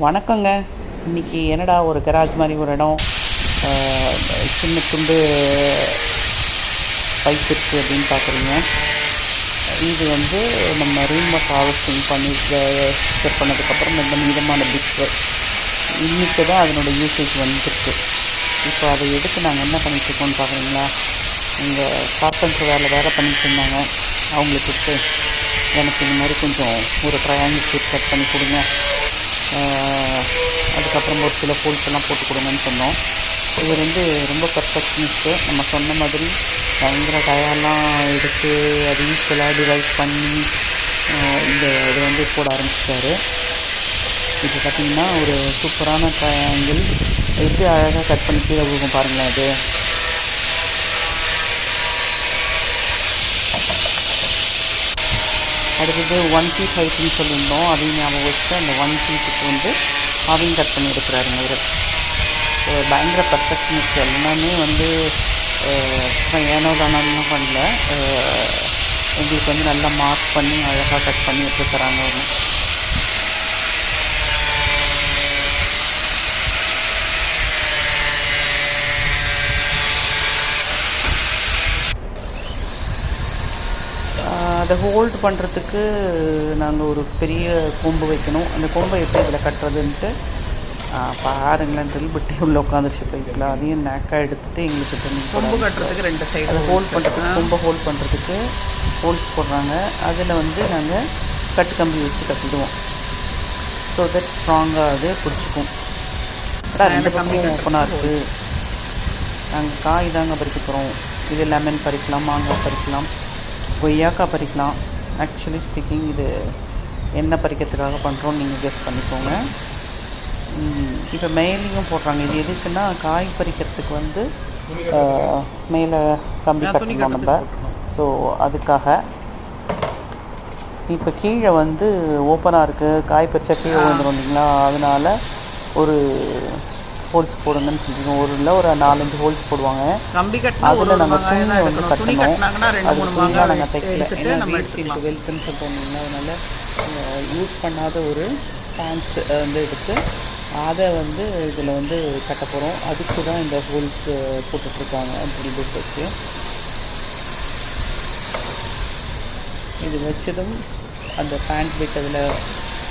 வணக்கங்க. இன்றைக்கி என்னடா ஒரு கராஜ் மாதிரி ஒரு இடம், சின்ன துண்டு பைப் இருக்குது அப்படின்னு பார்க்குறீங்க. இது வந்து நம்ம ரெயின் வாட்டர் ஹார்வெஸ்டிங் பண்ணி ஸ்டோர் பண்ணதுக்கப்புறம் இந்த மீதமான பிட்ஸு இன்றைக்கி தான் அதனோட யூசேஜ் வந்துருக்கு. இப்போ அதை எடுத்து நாங்கள் என்ன பண்ணிகிட்ருக்கோன்னு பார்க்குறீங்களா, இங்கே கார்பெண்டர் வேலை பண்ணிகிட்டு இருந்தாங்க. அவங்களுக்கு கொடுத்து எனக்கு இந்த மாதிரி கொஞ்சம் ஒரு ட்ரையாங்கிள் ஷேப் கட் பண்ணி கொடுங்க, அதுக்கப்புறம் ஒரு சில ஹோல்ஸ் எல்லாம் போட்டு கொடுங்கன்னு சொன்னோம். இவர் வந்து ரொம்ப பர்ஃபெக்ஷனிஸ்ட்டு. நம்ம சொன்ன மாதிரி பயங்கர டயர்லாம் எடுத்து அது ஈக்குவலாக டிவைட் பண்ணி இந்த இது வந்து போட ஆரம்பிச்சிட்டாரு. இப்போ பார்த்திங்கன்னா ஒரு சூப்பரான ட்ரையாங்கிள் எப்படி அழகாக கட் பண்ணி கீழே விழுகும் பாருங்களேன். அது அடுத்தது 1 ஃபீட் ஹைட்டுன்னு சொல்லியிருந்தோம், அதையும் ஞாபகம் வச்சுட்டு அந்த 1 ஃபீட்டுக்கு வந்து அதையும் கட் பண்ணி எடுக்கிறாருங்க இவர். பயங்கர பர்ஃபெக்ஷனிஸ்ட். எல்லாமே வந்து ஏனோ தானோலாம் பண்ணல, எங்களுக்கு வந்து நல்லா மார்க் பண்ணி அழகாக கட் பண்ணி எடுத்துக்கிறாங்க அவங்க. அதை ஹோல்டு பண்ணுறதுக்கு நாங்கள் ஒரு பெரிய கொம்பு வைக்கணும். அந்த கொம்பை எப்படி இதில் கட்டுறதுன்ட்டு பாருங்களேன். ட்ரில் பட்டி உள்ள உட்காந்துருச்சு பைக்கில். அதையும் நேக்காக எடுத்துகிட்டு எங்களுக்கு தண்ணி கொம்பு கட்டுறதுக்கு 2 சைடு அதை ஹோல்ட் பண்ணுறதுக்கு, கொம்பை ஹோல்ட் பண்ணுறதுக்கு ஹோல்ஸ் போடுறாங்க. அதில் வந்து நாங்கள் கட்டு கம்பி வச்சு கட்டிடுவோம். ஸோ தட் ஸ்ட்ராங்காக அது பிடிச்சிக்கும். ரெண்டு பக்கமும் ஓப்பனாக இருக்குது. நாங்கள் காய் தாங்க பறிக்க போகிறோம். இது லெமன் பறிக்கலாம், மாங்காய் பறிக்கலாம், கொய்யாக்காய் பறிக்கலாம். ஆக்சுவலி ஸ்பீக்கிங் இது என்ன பறிக்கிறதுக்காக பண்ணுறோன்னு நீங்கள் கெஸ் பண்ணிக்கோங்க. இப்போ மேலேயும் போடுறாங்க. இது எதுக்குன்னா காய் பறிக்கிறதுக்கு வந்து மேலே கம்பி கட்டணும் நம்ம. ஸோ அதுக்காக இப்போ கீழே வந்து ஓப்பனாக இருக்குது, காய் பறிச்சா கீழே வந்துடும் இல்லைங்களா. அதனால் ஒரு ஹோல்ஸ் போடுங்கன்னு சொல்லிடுவோம். ஒரு இல்லை ஒரு 4-5 ஹோல்ஸ் போடுவாங்க. அதில் நாங்கள் துணியை வந்து கட்டணும். அது துணியாக நாங்கள் தைக்கல, ஏன்னா வேஸ்ட் வெல்க்குன்னு சொல்லிட்டோம். அதனால் யூஸ் பண்ணாத ஒரு பேண்ட் வந்து எடுத்து அதை வந்து இதில் வந்து கட்ட போகிறோம். அதுக்கு தான் இந்த ஹோல்ஸ் போட்டுட்ருக்காங்க அப்படி புக் வச்சு. இது வச்சதும் அந்த பேண்ட் பிட் அதில்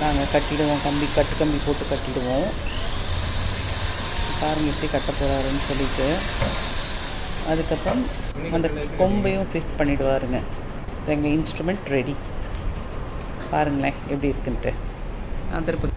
நாங்கள் கட்டிடுவோம். கட்டு கம்பி போட்டு கட்டிடுவோம். பாருங்கள் எப்படி கட்ட போகிறாருன்னு சொல்லிட்டு. அதுக்கப்புறம் அந்த கொம்பையும் ஃபிட் பண்ணிவிடுவாருங்க. ஸோ எங்கள் இன்ஸ்ட்ருமெண்ட் ரெடி. பாருங்களேன் எப்படி இருக்குன்ட்டு.